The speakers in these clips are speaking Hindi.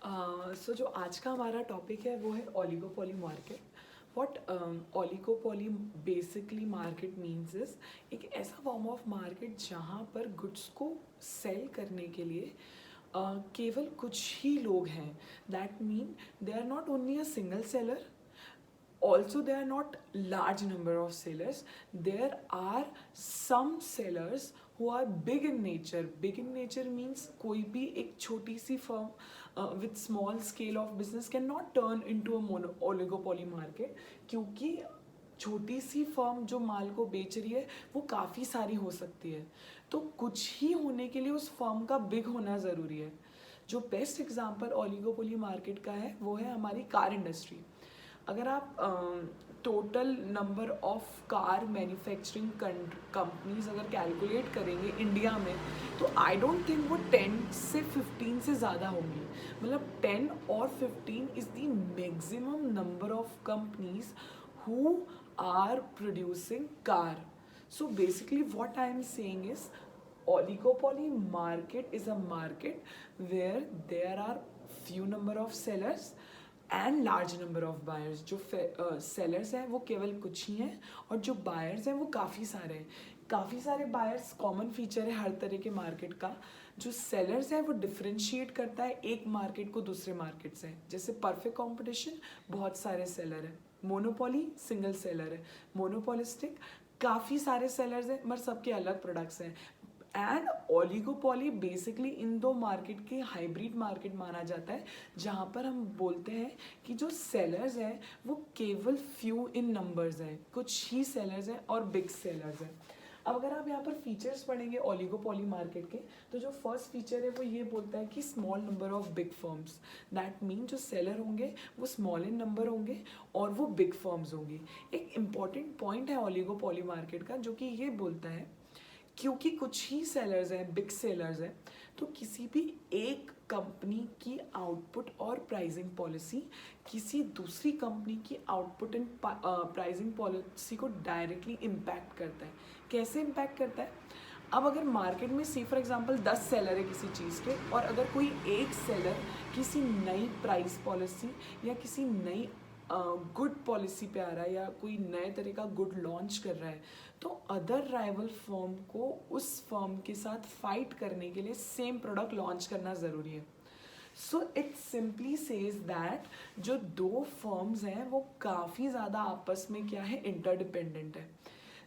सो जो आज का हमारा टॉपिक है वो है oligopoly market. What oligopoly basically market means is एक ऐसा फॉर्म ऑफ मार्केट जहाँ पर गुड्स को सेल करने के लिए केवल कुछ ही लोग हैं. That mean they are not only a single seller. Also there are not large number of sellers. There are some sellers who are big in nature. Big in nature means कोई भी एक छोटी सी firm with small scale of business cannot turn into a oligopoly market, क्योंकि छोटी सी फर्म जो माल को बेच रही है वो काफ़ी सारी हो सकती है. तो कुछ ही होने के लिए उस फर्म का बिग होना ज़रूरी है. जो बेस्ट एग्जांपल ओलिगोपोली मार्केट का है वो है हमारी कार इंडस्ट्री. अगर आप total number of car manufacturing companies अगर कैलकुलेट करेंगे इंडिया में, तो आई डोंट थिंक वो 10 से 15 से ज़्यादा होंगी. मतलब 10 और 15 is the maximum number of companies who are producing car. So basically what I am saying is oligopoly market is a market where there are few number of sellers and large number of buyers. जो सेलर्स हैं वो केवल कुछ ही हैं और जो बायर्स हैं वो काफ़ी सारे हैं. काफ़ी सारे बायर्स कॉमन फीचर है हर तरह के मार्केट का. जो सेलर्स है वो डिफ्रेंशिएट करता है एक मार्केट को दूसरे मार्केट से. जैसे परफेक्ट कंपटीशन बहुत सारे सेलर हैं, मोनोपोली सिंगल सेलर है, मोनोपोलिस्टिक काफ़ी सारे सेलर्स हैं मगर सबके अलग प्रोडक्ट्स हैं. एंड ओलिगोपोली बेसिकली इन दो मार्केट के हाइब्रिड मार्केट माना जाता है, जहाँ पर हम बोलते हैं कि जो सेलर्स हैं वो केवल फ्यू इन नंबर्स हैं, कुछ ही सेलर्स हैं और बिग सेलर्स हैं. अब अगर आप यहाँ पर फीचर्स पढ़ेंगे ओलिगोपोली मार्केट के, तो जो फर्स्ट फीचर है वो ये बोलता है कि small number of big firms. That mean जो सेलर होंगे वो स्मॉल इन नंबर होंगे और वो बिग फर्म्स होंगी. एक इम्पॉर्टेंट पॉइंट है ओलिगोपोली मार्केट का जो कि ये बोलता है क्योंकि कुछ ही सेलर्स हैं, बिग सेलर्स हैं, तो किसी भी एक कंपनी की आउटपुट और प्राइसिंग पॉलिसी किसी दूसरी कंपनी की आउटपुट एंड प्राइसिंग पॉलिसी को डायरेक्टली इम्पैक्ट करता है. कैसे इम्पैक्ट करता है? अब अगर मार्केट में सी फॉर एग्जांपल 10 सेलर है किसी चीज़ के, और अगर कोई एक सेलर किसी नई प्राइस पॉलिसी या किसी नई गुड पॉलिसी पे आ रहा है या कोई नए तरह का गुड लॉन्च कर रहा है, तो अदर राइवल फर्म को उस फर्म के साथ फाइट करने के लिए सेम प्रोडक्ट लॉन्च करना ज़रूरी है. So it simply says that जो दो फर्म्स हैं वो काफ़ी ज़्यादा आपस में क्या है, इंटरडिपेंडेंट है.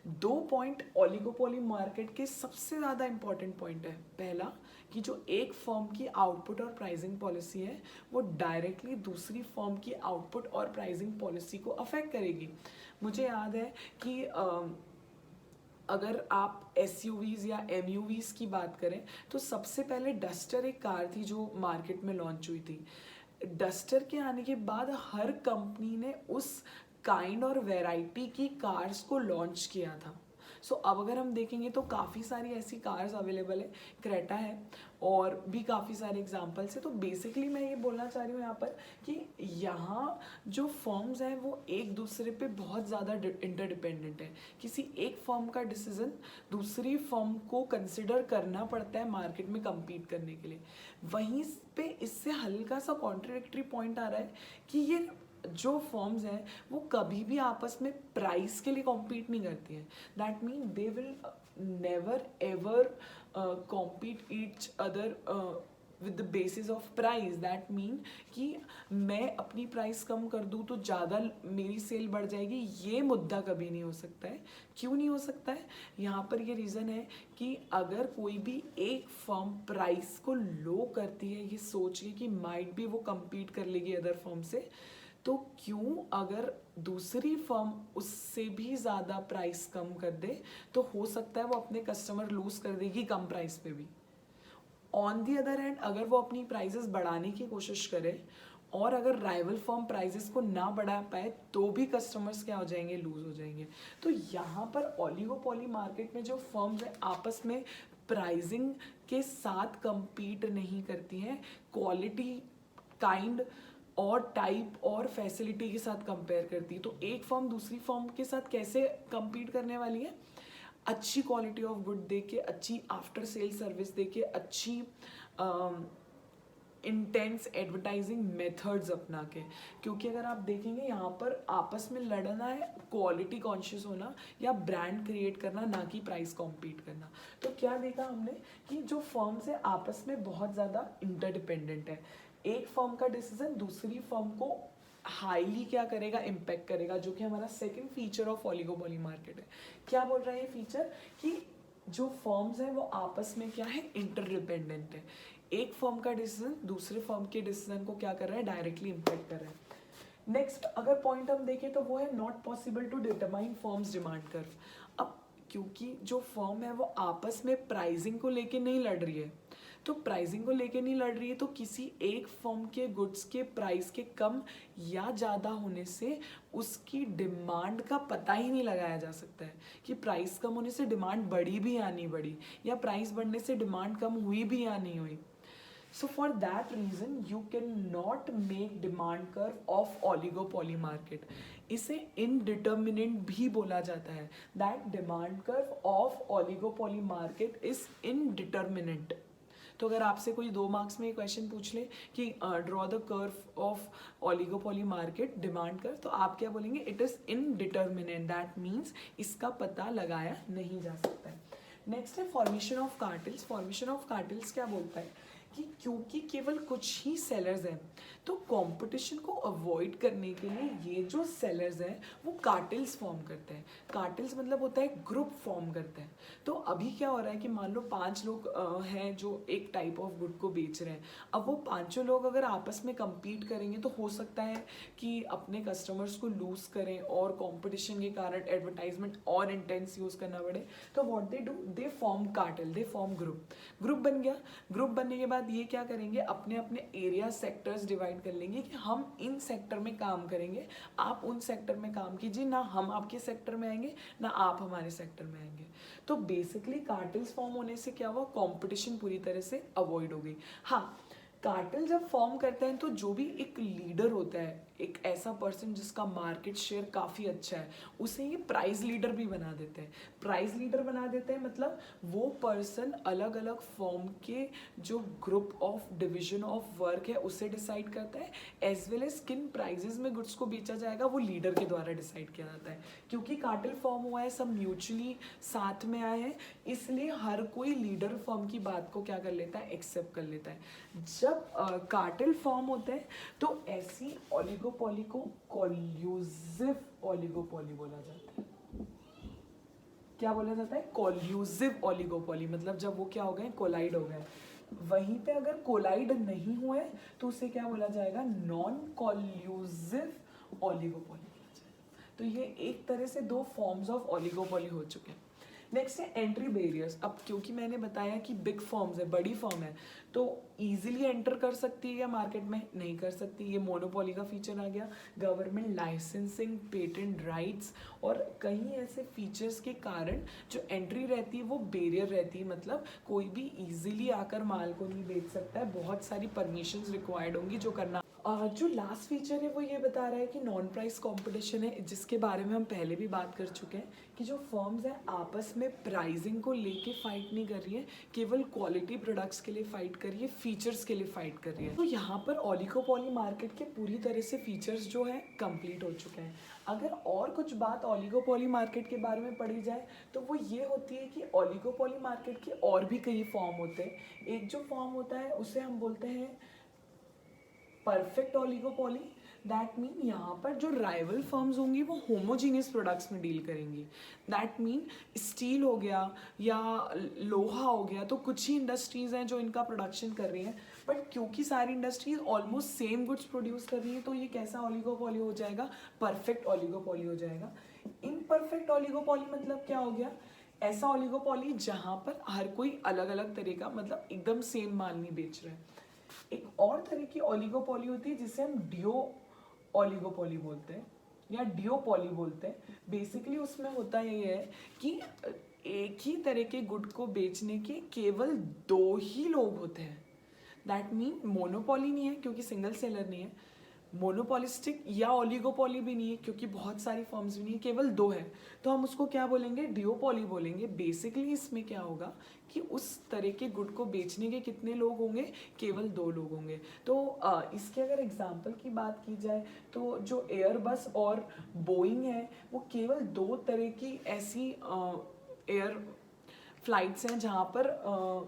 दो पॉइंट ओलिगोपोली मार्केट के सबसे ज़्यादा इंपॉर्टेंट पॉइंट है. पहला कि जो एक फर्म की आउटपुट और प्राइसिंग पॉलिसी है वो डायरेक्टली दूसरी फर्म की आउटपुट और प्राइसिंग पॉलिसी को अफेक्ट करेगी. मुझे याद है कि अगर आप SUVs या MUVs की बात करें तो सबसे पहले डस्टर एक कार थी जो मार्केट में लॉन्च हुई थी. डस्टर के आने के बाद हर कंपनी ने उस काइंड और वैरायटी की कार्स को लॉन्च किया था. सो अब अगर हम देखेंगे तो काफ़ी सारी ऐसी कार्स अवेलेबल है, क्रेटा है और भी काफ़ी सारे एग्जांपल्स है. तो बेसिकली मैं ये बोलना चाह रही हूँ यहाँ पर कि यहाँ जो फर्म्स हैं वो एक दूसरे पे बहुत ज़्यादा इंटरडिपेंडेंट है. किसी एक फर्म का डिसीजन दूसरी फर्म को कंसिडर करना पड़ता है मार्केट में कम्पीट करने के लिए. वहीं पे इससे हल्का सा कॉन्ट्राडिक्टरी पॉइंट आ रहा है कि ये जो फर्म्स हैं वो कभी भी आपस में प्राइस के लिए कॉम्पीट नहीं करती हैं. That mean they will never ever compete each other with the basis of price. That mean कि मैं अपनी प्राइस कम कर दूँ तो ज़्यादा मेरी सेल बढ़ जाएगी, ये मुद्दा कभी नहीं हो सकता है. क्यों नहीं हो सकता है? यहाँ पर ये रीज़न है कि अगर कोई भी एक फर्म प्राइस को लो करती है ये सोच के कि माइट भी वो कम्पीट कर लेगी अदर फर्म से, तो क्यों अगर दूसरी फर्म उससे भी ज़्यादा प्राइस कम कर दे तो हो सकता है वो अपने कस्टमर लूज़ कर देगी कम प्राइस पे भी. ऑन दी अदर हैंड अगर वो अपनी प्राइसेस बढ़ाने की कोशिश करे और अगर राइवल फर्म प्राइसेस को ना बढ़ा पाए तो भी कस्टमर्स क्या हो जाएंगे, लूज हो जाएंगे. तो यहाँ पर ओलिगोपोली मार्केट में जो फर्म्स हैं आपस में प्राइसिंग के साथ compete नहीं करती हैं, क्वालिटी काइंड और टाइप और फैसिलिटी के साथ कंपेयर करती है. तो एक फर्म दूसरी फर्म के साथ कैसे compete करने वाली है? अच्छी क्वालिटी ऑफ गुड दे के, अच्छी आफ्टर सेल सर्विस दे के, अच्छी इंटेंस एडवर्टाइजिंग मेथड्स अपना के, क्योंकि अगर आप देखेंगे यहाँ पर आपस में लड़ना है क्वालिटी कॉन्शियस होना या ब्रांड क्रिएट करना, ना कि प्राइस कॉम्पीट करना। तो क्या देखा हमने कि जो फर्म्स है आपस में बहुत ज़्यादा इंटरडिपेंडेंट है, एक फर्म का डिसीजन दूसरी फर्म को हाईली क्या करेगा, इम्पैक्ट करेगा, जो कि हमारा second feature of oligopoly market है। क्या बोल रहा है ये फीचर कि जो फर्म्स हैं वो आपस में क्या है, इंटरडिपेंडेंट है, एक फर्म का डिसीजन दूसरे फर्म के डिसीजन को क्या कर रहा है, डायरेक्टली इम्पैक्ट कर रहा है। नेक्स्ट अगर पॉइंट हम देखें तो वो है not possible to determine firms demand curve. अब क्योंकि जो फर्म है वो आपस में प्राइसिंग को लेके नहीं लड़ रही है, तो प्राइसिंग को लेके नहीं लड़ रही है तो किसी एक फर्म के गुड्स के प्राइस के कम या ज़्यादा होने से उसकी डिमांड का पता ही नहीं लगाया जा सकता है कि प्राइस कम होने से डिमांड बढ़ी भी या नहीं बढ़ी, या प्राइस बढ़ने से डिमांड कम हुई भी या नहीं हुई। So for that reason you cannot make demand curve of oligopoly market. इसे indeterminate भी बोला जाता है, that demand curve of oligopoly market is indeterminate. तो अगर आपसे कोई 2 मार्क्स में ये क्वेश्चन पूछ ले कि draw the curve of oligopoly market demand curve, तो आप क्या बोलेंगे, it is indeterminate, that means इसका पता लगाया नहीं जा सकता है। नेक्स्ट है formation of cartels. Formation of cartels क्या बोलता है कि क्योंकि केवल कुछ ही सेलर्स हैं तो कंपटीशन को अवॉइड करने के लिए ये जो सेलर्स हैं वो कार्टेल्स फॉर्म करते हैं। कार्टेल्स मतलब होता है ग्रुप फॉर्म करते हैं। तो अभी क्या हो रहा है कि मान लो 5 लोग हैं जो एक टाइप ऑफ गुड को बेच रहे हैं, अब वो पांचों लोग अगर आपस में compete करेंगे तो हो सकता है कि अपने कस्टमर्स को लूज करें और कंपटीशन के कारण एडवर्टाइजमेंट और इंटेंस यूज करना पड़े। तो what they do, they form cartel, they form group. Group बन गया, ग्रुप बनने के बाद ये क्या करेंगे, अपने अपने एरिया सेक्टर्स डिवाइड कर लेंगे कि हम इन सेक्टर में काम करेंगे, आप उन सेक्टर में काम कीजिए, ना हम आपके सेक्टर में आएंगे ना आप हमारे सेक्टर में आएंगे। तो बेसिकली कार्टेल्स फॉर्म होने से क्या हुआ, कंपटीशन पूरी तरह से अवॉइड हो गई। हाँ, कार्टेल जब फॉर्म करते हैं तो जो भी एक लीडर होता है, एक ऐसा पर्सन जिसका मार्केट शेयर काफ़ी अच्छा है, उसे ये प्राइस लीडर भी बना देते हैं। प्राइस लीडर बना देते हैं मतलब वो पर्सन अलग अलग फॉर्म के जो group of division of work है उसे डिसाइड करता है, एज वेल एज किन प्राइजेस में गुड्स को बेचा जाएगा वो लीडर के द्वारा डिसाइड किया जाता है। क्योंकि कार्टेल फॉर्म हुआ है, सब म्यूचुअली साथ में आए हैं, इसलिए हर कोई लीडर फॉर्म की बात को क्या कर लेता है, एक्सेप्ट कर लेता है। जब कार्टेल फॉर्म होते हैं तो ऐसी ओलिगोपोली को कोल्यूसिव ओलिगोपोली बोला जाता है। क्या बोला जाता है, कोल्यूसिव ओलिगोपोली, मतलब जब वो क्या हो गए, कोलाइड हो गए। वहीं पे अगर कोलाइड नहीं हुए तो उसे क्या बोला जाएगा, नॉन कोल्यूसिव ओलिगोपोली बोला जाएगा। तो ये एक तरह से 2 फॉर्म्स ऑफ ओलिगोपोली हो चुके हैं। नेक्स्ट है एंट्री बैरियर्स। अब क्योंकि मैंने बताया कि बिग फर्म्स है, बड़ी फर्म है, तो इजीली एंटर कर सकती है या मार्केट में नहीं कर सकती, ये मोनोपोली का फीचर आ गया। गवर्नमेंट लाइसेंसिंग, पेटेंट राइट्स और कई ऐसे फीचर्स के कारण जो एंट्री रहती है वो बैरियर रहती है, मतलब कोई भी इजीली आकर माल को नहीं बेच सकता है, बहुत सारी परमिशंस रिक्वायर्ड होंगी जो करना। जो लास्ट फीचर है वो ये बता रहा है कि नॉन प्राइस कंपटीशन है, जिसके बारे में हम पहले भी बात कर चुके हैं कि जो फर्म्स हैं आपस में प्राइसिंग को लेके फाइट नहीं कर रही है, केवल क्वालिटी प्रोडक्ट्स के लिए फाइट कर रही है, फीचर्स के लिए फाइट कर रही है। तो यहाँ पर ओलिगोपोली मार्केट के पूरी तरह से फीचर्स जो है कंप्लीट हो चुके हैं। अगर और कुछ बात ओलिगोपोली मार्केट के बारे में पढ़ी जाए तो वो ये होती है कि ओलिगोपोली मार्केट के और भी कई फॉर्म होते हैं। एक जो फॉर्म होता है उसे हम बोलते हैं परफेक्ट ओलिगोपोली। दैट मीन यहाँ पर जो राइवल फर्म्स होंगी वो होमोजीनियस प्रोडक्ट्स में डील करेंगी। दैट मीन स्टील हो गया या लोहा हो गया, तो कुछ ही इंडस्ट्रीज हैं जो इनका प्रोडक्शन कर रही हैं, बट क्योंकि सारी industries almost same goods produce कर रही हैं तो ये कैसा ओलिगोपोली हो जाएगा, परफेक्ट ओलिगोपोली हो जाएगा। इम्परफेक्ट ओलिगोपोली मतलब क्या हो गया, ऐसा ओलिगोपोली जहाँ पर हर कोई अलग अलग तरह का, मतलब एकदम सेम माल नहीं बेच रहा है। एक और तरह की ओलिगोपोली होती है जिसे हम डिओ ओलिगोपोली बोलते हैं या डिओपोली बोलते हैं। बेसिकली उसमें होता ये है कि एक ही तरह के गुड को बेचने के केवल 2 ही लोग होते हैं। दैट मीन मोनोपोली नहीं है क्योंकि सिंगल सेलर नहीं है, मोनोपोलिस्टिक या ओलिगोपोली भी नहीं है क्योंकि बहुत सारी फर्म्स भी नहीं है, केवल दो है, तो हम उसको क्या बोलेंगे, डिओपोली बोलेंगे। बेसिकली इसमें क्या होगा कि उस तरह के गुड को बेचने के कितने लोग होंगे, केवल दो लोग होंगे। तो इसके अगर एग्जांपल की बात की जाए तो जो एयरबस और बोइंग है वो केवल दो तरह की ऐसी एयर फ्लाइट्स हैं जहाँ पर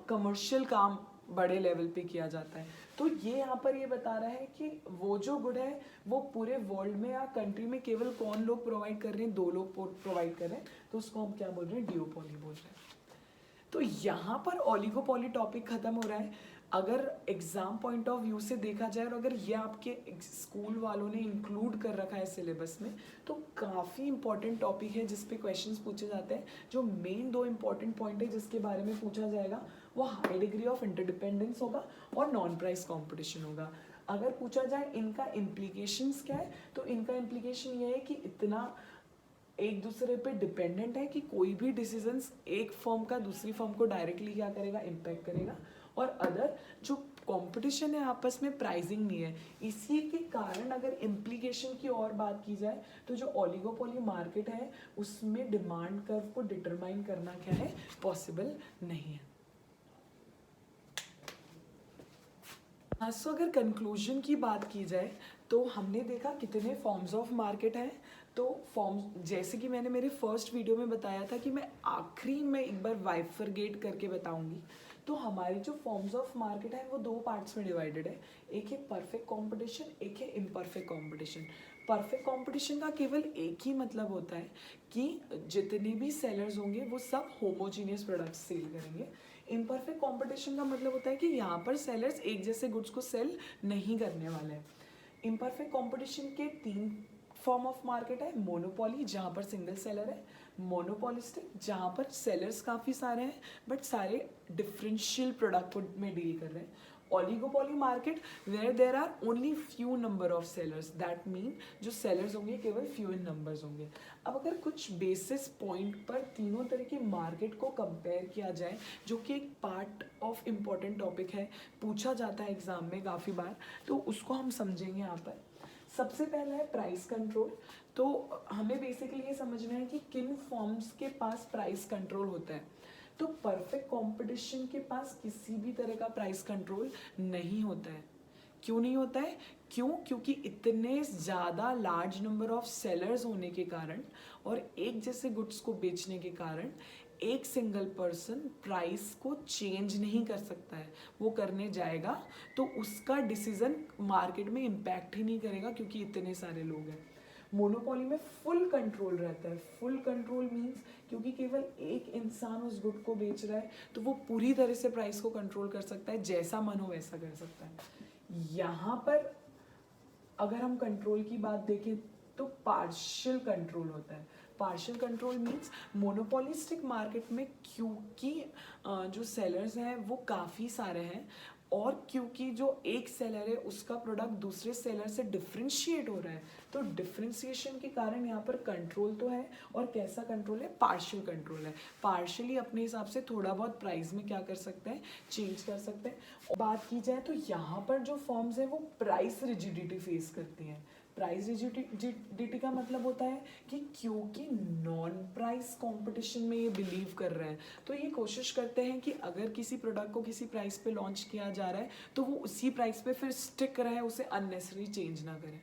कमर्शियल काम बड़े लेवल पे किया जाता है। तो ये यहाँ पर ये बता रहा है कि वो जो गुड है वो पूरे वर्ल्ड में या कंट्री में केवल कौन लोग प्रोवाइड कर रहे हैं, दो लोग प्रोवाइड कर रहे हैं, तो उसको हम क्या बोल रहे हैं, डिओपोली बोल रहे हैं। तो यहाँ पर ओलिगोपोली टॉपिक खत्म हो रहा है। अगर एग्जाम पॉइंट ऑफ व्यू से देखा जाए और अगर ये आपके स्कूल वालों ने इंक्लूड कर रखा है सिलेबस में, तो काफ़ी इंपॉर्टेंट टॉपिक है जिस पे क्वेश्चंस पूछे जाते हैं। जो मेन दो इंपॉर्टेंट पॉइंट है जिसके बारे में पूछा जाएगा वो हाई डिग्री ऑफ इंटरडिपेंडेंस होगा और नॉन प्राइस कॉम्पिटिशन होगा। अगर पूछा जाए इनका इम्प्लीकेशंस क्या है, तो इनका इम्प्लीकेशन ये है कि इतना एक दूसरे पे डिपेंडेंट है कि कोई भी डिसीजंस एक फर्म का दूसरी फर्म को डायरेक्टली क्या करेगा, इम्पैक्ट करेगा। और अदर जो कंपटीशन है आपस में प्राइसिंग नहीं है, इसी के कारण अगर इम्प्लीकेशन की और बात की जाए तो जो ओलिगोपोली मार्केट है उसमें डिमांड कर्व को डिटरमाइन करना क्या है, पॉसिबल नहीं है। हाँ, सो अगर कंक्लूजन की बात की जाए तो हमने देखा कितने फॉर्म्स ऑफ मार्केट हैं। तो फॉर्म्स जैसे कि मैंने मेरे फर्स्ट वीडियो में बताया था कि मैं आखिरी में एक बार वाइफरगेट करके बताऊंगी। तो हमारी जो फॉर्म्स ऑफ मार्केट है वो दो पार्ट्स में डिवाइडेड है, एक है परफेक्ट कंपटीशन, एक है इम्परफेक्ट कंपटीशन। परफेक्ट कंपटीशन का केवल एक ही मतलब होता है कि जितने भी सेलर्स होंगे वो सब होमोजीनियस प्रोडक्ट्स सेल करेंगे। इम्परफेक्ट कंपटीशन का मतलब होता है कि यहाँ पर सेलर्स एक जैसे गुड्स को सेल नहीं करने वाले हैं। इम्परफेक्ट कंपटीशन के तीन फॉर्म ऑफ मार्केट है, मोनोपोली जहाँ पर सिंगल सेलर है, मोनोपोलिस्टिक जहाँ पर सेलर्स काफ़ी सारे हैं बट सारे डिफरेंशियल प्रोडक्ट में डील कर रहे हैं, oligopoly market where there are only few number of sellers, that mean जो सेलर्स होंगे केवल फ्यू इन नंबर्स होंगे। अब अगर कुछ बेसिस पॉइंट पर तीनों तरह की मार्केट को कंपेयर किया जाए, जो कि एक पार्ट ऑफ इम्पॉर्टेंट टॉपिक है, पूछा जाता है एग्जाम में काफ़ी बार, तो उसको हम समझेंगे यहाँ पर। सबसे पहला है प्राइस कंट्रोल। तो हमें बेसिकली ये समझना है कि किन फॉर्म्स के पास प्राइस कंट्रोल होता है। तो परफेक्ट कंपटीशन के पास किसी भी तरह का प्राइस कंट्रोल नहीं होता है। क्यों नहीं होता है? क्योंकि इतने ज़्यादा लार्ज नंबर ऑफ सेलर्स होने के कारण और एक जैसे गुड्स को बेचने के कारण एक सिंगल पर्सन प्राइस को चेंज नहीं कर सकता है। वो करने जाएगा तो उसका डिसीजन मार्केट में इम्पैक्ट ही नहीं करेगा क्योंकि इतने सारे लोग हैं। मोनोपोली में फुल कंट्रोल रहता है। फुल कंट्रोल मीन्स क्योंकि केवल एक इंसान उस गुड को बेच रहा है तो वो पूरी तरह से प्राइस को कंट्रोल कर सकता है, जैसा मन हो वैसा कर सकता है। यहाँ पर अगर हम कंट्रोल की बात देखें तो पार्शियल कंट्रोल होता है। Partial control means monopolistic market में क्योंकि जो सेलर्स हैं वो काफ़ी सारे हैं और क्योंकि जो एक सेलर है उसका प्रोडक्ट दूसरे सेलर से डिफ्रेंशिएट हो रहा है, तो डिफ्रेंशिएशन के कारण यहाँ पर कंट्रोल तो है। और कैसा कंट्रोल है? पार्शियल कंट्रोल है। पार्शियली अपने हिसाब से थोड़ा बहुत प्राइस में क्या कर सकते हैं, चेंज कर सकते हैं। और बात की जाए तो यहाँ पर जो फर्म्स हैं वो प्राइस रिजिडिटी फेस करती हैं। प्राइस रिजिडिटी का मतलब होता है कि क्योंकि नॉन प्राइस कंपटीशन में ये बिलीव कर रहे हैं तो ये कोशिश करते हैं कि अगर किसी प्रोडक्ट को किसी प्राइस पे लॉन्च किया जा रहा है तो वो उसी प्राइस पे फिर स्टिक रहे, उसे अननेसेसरी चेंज ना करें।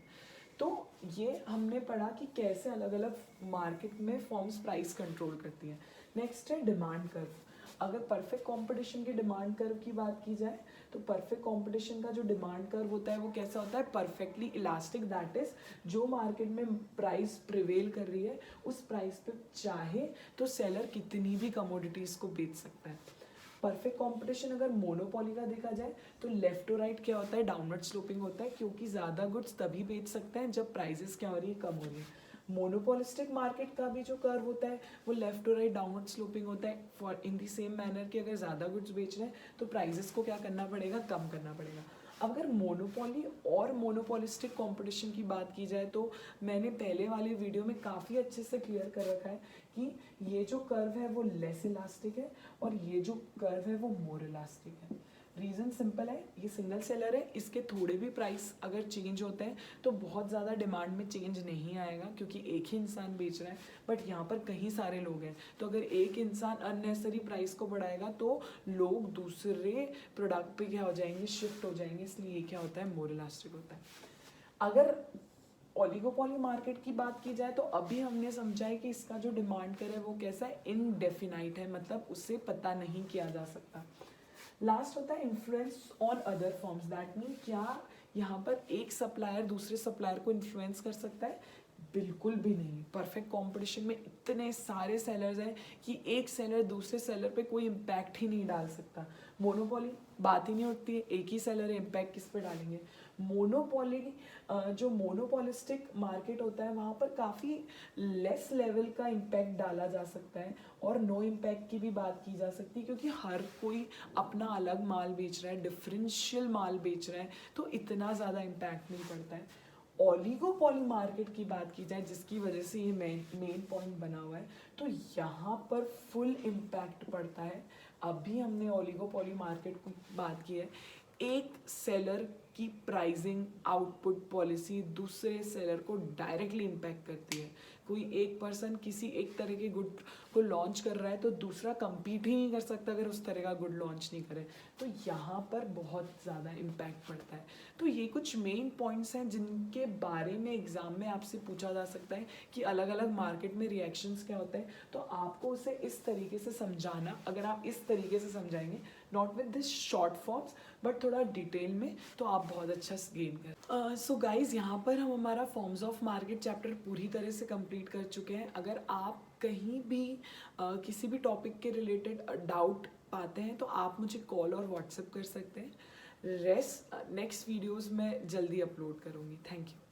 तो ये हमने पढ़ा कि कैसे अलग अलग मार्केट में फॉर्म्स प्राइस कंट्रोल करती हैं। नेक्स्ट है डिमांड कर्व। अगर परफेक्ट कंपटीशन के डिमांड कर्व की बात की जाए तो परफेक्ट कंपटीशन का जो डिमांड कर्व होता है वो कैसा होता है? परफेक्टली इलास्टिक, दैट इज जो मार्केट में प्राइस प्रिवेल कर रही है उस प्राइस पे चाहे तो सेलर कितनी भी कमोडिटीज़ को बेच सकता है। परफेक्ट कंपटीशन अगर मोनोपोली का देखा जाए तो लेफ्ट टू राइट क्या होता है? डाउनवर्ड स्लोपिंग होता है, क्योंकि ज़्यादा गुड्स तभी बेच सकते हैं जब प्राइजेस क्या हो रही है, कम हो रही है। मोनोपोलिस्टिक मार्केट का भी जो कर्व होता है वो left to right downward sloping होता है for in the same manner कि अगर ज़्यादा गुड्स बेच रहे हैं तो प्राइजेस को क्या करना पड़ेगा, कम करना पड़ेगा। अब अगर मोनोपोली और मोनोपोलिस्टिक कंपटीशन की बात की जाए तो मैंने पहले वाले वीडियो में काफ़ी अच्छे से क्लियर कर रखा है कि ये जो कर्व है वो लेस इलास्टिक है और ये जो कर्व है वो मोर इलास्टिक है। रीज़न सिंपल है, ये सिंगल सेलर है, इसके थोड़े भी प्राइस अगर चेंज होते हैं तो बहुत ज़्यादा डिमांड में चेंज नहीं आएगा, क्योंकि एक ही इंसान बेच रहा है। बट यहाँ पर कई सारे लोग हैं, तो अगर एक इंसान अननेसेसरी प्राइस को बढ़ाएगा तो लोग दूसरे प्रोडक्ट पे क्या हो जाएंगे, शिफ्ट हो जाएंगे। इसलिए ये क्या होता है, मोर इलास्टिक होता है। अगर ओलिगोपोली मार्केट की बात की जाए तो अभी हमने समझा है कि इसका जो डिमांड कर है वो कैसा है, इनडेफिनाइट है, मतलब उससे पता नहीं किया जा सकता। लास्ट होता है influence on other forms. That mean क्या यहाँ पर एक सप्लायर दूसरे सप्लायर को इन्फ्लुएंस कर सकता है? बिल्कुल भी नहीं। परफेक्ट कंपटीशन में इतने सारे सेलर्स हैं कि एक सेलर दूसरे सेलर पे कोई इम्पैक्ट ही नहीं डाल सकता। मोनोपोली बात ही नहीं उठती है, एक ही सेलर है, इम्पैक्ट किस पे डालेंगे। मोनोपोली जो मोनोपोलिस्टिक मार्केट होता है वहाँ पर काफ़ी लेस लेवल का इम्पैक्ट डाला जा सकता है, और नो इम्पैक्ट की भी बात की जा सकती है, क्योंकि हर कोई अपना अलग माल बेच रहा है, डिफरेंशियल माल बेच रहा है, तो इतना ज़्यादा इम्पैक्ट नहीं पड़ता है। ओलिगोपोली मार्केट की बात की जाए, जिसकी वजह से ये मेन पॉइंट बना हुआ है, तो यहाँ पर फुल इम्पैक्ट पड़ता है। अभी हमने ओलिगोपोली मार्केट की बात की है, एक सेलर की प्राइसिंग आउटपुट पॉलिसी दूसरे सेलर को डायरेक्टली इम्पैक्ट करती है। कोई एक पर्सन किसी एक तरह के गुड को लॉन्च कर रहा है तो दूसरा compete ही नहीं कर सकता अगर उस तरह का गुड लॉन्च नहीं करे, तो यहाँ पर बहुत ज़्यादा इम्पैक्ट पड़ता है। तो ये कुछ मेन पॉइंट्स हैं जिनके बारे में एग्ज़ाम में आपसे पूछा जा सकता है कि अलग अलग मार्केट में रिएक्शंस क्या होते हैं, तो आपको उसे इस तरीके से समझाना, अगर आप इस तरीके से समझाएंगे, not with this short forms but थोड़ा डिटेल में, तो आप बहुत अच्छा गेन करें। सो गाइज, यहाँ पर हम हमारा फॉर्म्स ऑफ मार्केट चैप्टर पूरी तरह से कंप्लीट कर चुके हैं। अगर आप कहीं भी किसी भी टॉपिक के रिलेटेड डाउट पाते हैं तो आप मुझे कॉल और व्हाट्सएप कर सकते हैं। रेस्ट नेक्स्ट वीडियोज़ में जल्दी अपलोड करूँगी। Thank you.